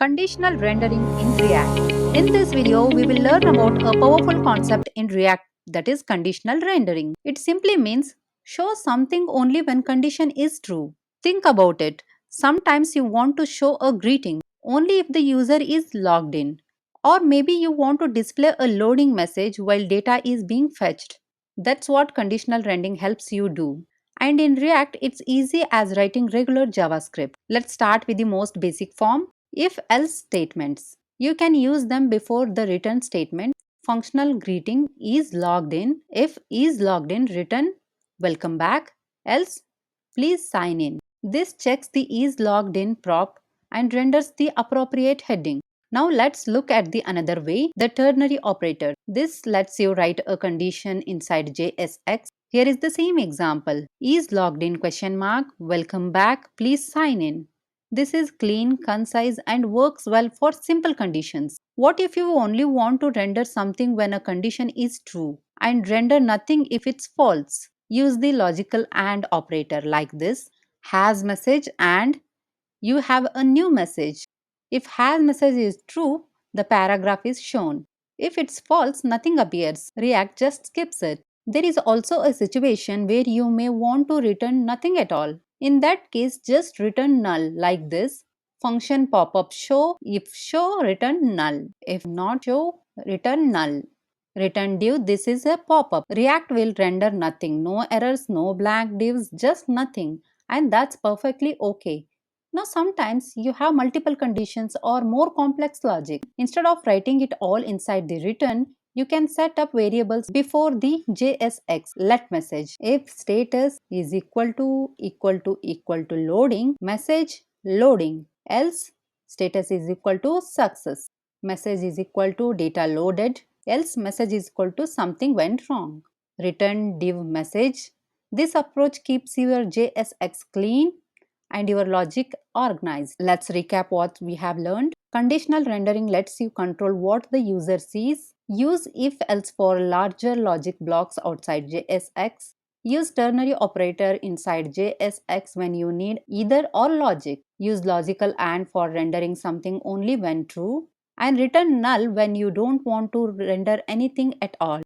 Conditional rendering in React. In this video, we will learn about a powerful concept in React, that is conditional rendering. It simply means show something only when condition is true. Think about it. Sometimes you want to show a greeting only if the user is logged in. Or maybe you want to display a loading message while data is being fetched. That's what conditional rendering helps you do. And in React, it's easy as writing regular JavaScript. Let's start with the most basic form. If-else statements. You can use them before the return statement. Functional greeting is logged in. If is logged in, return welcome back. Else, please sign in. This checks the is logged in prop and renders the appropriate heading. Now let's look at the another way, the ternary operator. This lets you write a condition inside JSX. Here is the same example. Is logged in question mark, welcome back, please sign in. This is clean, concise and works well for simple conditions. What if you only want to render something when a condition is true and render nothing if it's false? Use the logical AND operator like this. Has message and you have a new message. If has message is true, the paragraph is shown. If it's false, nothing appears. React just skips it. There is also a situation where you may want to return nothing at all. In that case, just return null like this. Function pop-up show. If show, return null. If not show, return null. Return div, this is a pop-up. React will render nothing. No errors, no blank divs, just nothing. And that's perfectly okay. Now sometimes you have multiple conditions or more complex logic. Instead of writing it all inside the return, you can set up variables before the JSX let message. If status is equal to loading, message loading. Else status is equal to success. Message is equal to data loaded. Else message is equal to something went wrong. Return div message. This approach keeps your JSX clean and your logic organized. Let's recap what we have learned. Conditional rendering lets you control what the user sees. Use if-else for larger logic blocks outside JSX. Use ternary operator inside JSX when you need either or logic. Use logical AND for rendering something only when true. And return null when you don't want to render anything at all.